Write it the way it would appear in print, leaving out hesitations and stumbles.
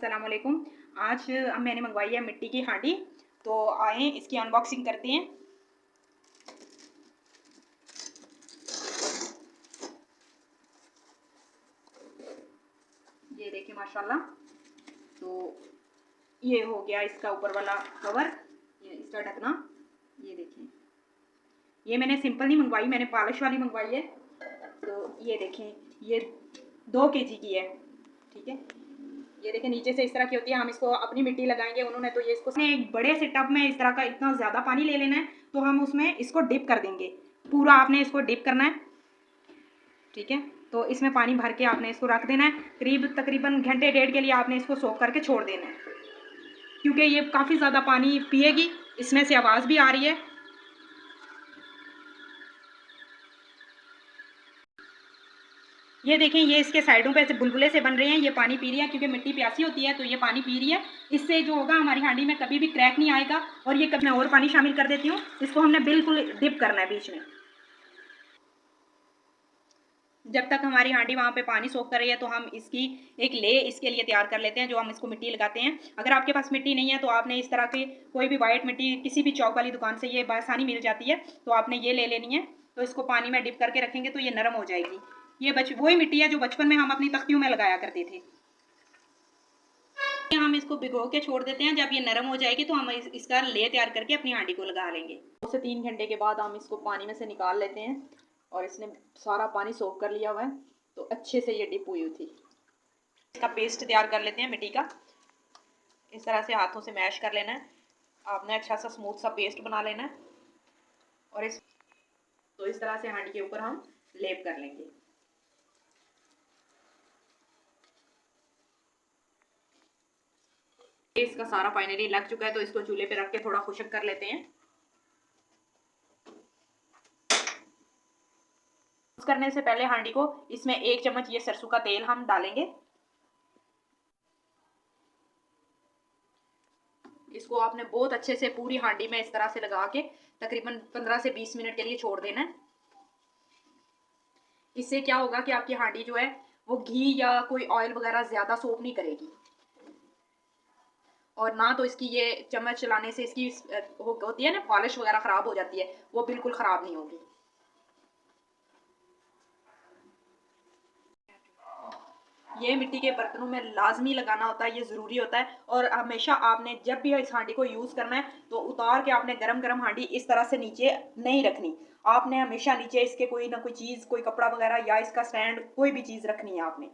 अस्सलाम वालेकुम। आज मैंने मंगवाई है मिट्टी की हांडी। तो आए इसकी अनबॉक्सिंग करते हैं। ये देखिए माशाल्लाह। तो ये हो गया इसका ऊपर वाला कवर, ये इसका ढकना। ये देखिए, ये मैंने सिंपल नहीं मंगवाई, मैंने पॉलिश वाली मंगवाई है। तो ये देखें, ये 2 kg की है। ठीक है, ये देखिए नीचे से इस तरह की होती है। हम इसको अपनी मिट्टी लगाएंगे। उन्होंने तो ये इसको एक बड़े से टब में इस तरह का इतना ज़्यादा पानी ले लेना है, तो हम उसमें इसको डिप कर देंगे। पूरा आपने इसको डिप करना है। ठीक है, तो इसमें पानी भर के आपने इसको रख देना है। तकरीबन घंटे डेढ़ के लिए आपने इसको सोख करके छोड़ देना है, क्योंकि ये काफ़ी ज़्यादा पानी पिएगी। इसमें से आवाज़ भी आ रही है। ये देखें, ये इसके साइडों पे ऐसे बुलबुले से बन रहे हैं। ये पानी पी रही है, क्योंकि मिट्टी प्यासी होती है, तो ये पानी पी रही है। इससे जो होगा, हमारी हांडी में कभी भी क्रैक नहीं आएगा। और ये कभी मैं और पानी शामिल कर देती हूँ। इसको हमने बिल्कुल डिप करना है बीच में। जब तक हमारी हांडी वहाँ पे पानी सोख कर रही है, तो हम इसकी एक ले इसके लिए तैयार कर लेते हैं, जो हम इसको मिट्टी लगाते हैं। अगर आपके पास मिट्टी नहीं है, तो आपने इस तरह की कोई भी वाइट मिट्टी किसी भी चौक वाली दुकान से ये आसानी मिल जाती है, तो आपने ये ले लेनी है। तो इसको पानी में डिप करके रखेंगे तो ये नरम हो जाएगी। ये वही मिट्टी है जो बचपन में हम अपनी तख्तियों में लगाया करते थे। हम इसको भिगो के छोड़ देते हैं। जब ये नरम हो जाएगी, तो हम इसका ले तैयार करके अपनी हांडी को लगा लेंगे। 2 से 3 घंटे के बाद हम इसको पानी में से निकाल लेते हैं। और इसने सारा पानी सोख कर लिया हुआ है, तो अच्छे से ये डिप हुई थी। इसका पेस्ट तैयार कर लेते हैं मिट्टी का। इस तरह से हाथों से मैश कर लेना है। आपने अच्छा सा स्मूथ सा पेस्ट बना लेना है। और इस तरह से हांडी के ऊपर हम लेप कर लेंगे। इसका सारा फाइनली लग चुका है, तो इसको चूल्हे पे रख के थोड़ा खुश्क कर लेते हैं। करने से पहले हांडी को इसमें 1 चम्मच ये सरसों का तेल हम डालेंगे। इसको आपने बहुत अच्छे से पूरी हांडी में इस तरह से लगा के तकरीबन 15 से 20 मिनट के लिए छोड़ देना है। इससे क्या होगा कि आपकी हांडी जो है वो घी या कोई ऑयल वगैरह ज्यादा सोख नहीं करेगी। और ना तो इसकी ये चम्मच चलाने से इसकी होती है ना पॉलिश वगैरह खराब हो जाती है, वो बिल्कुल खराब नहीं होगी। ये मिट्टी के बर्तनों में लाजमी लगाना होता है, ये ज़रूरी होता है। और हमेशा आपने जब भी इस हांडी को यूज़ करना है, तो उतार के आपने गरम गरम हांडी इस तरह से नीचे नहीं रखनी। आपने हमेशा नीचे इसके कोई ना कोई चीज़, कोई कपड़ा वगैरह या इसका स्टैंड, कोई भी चीज़ रखनी है आपने।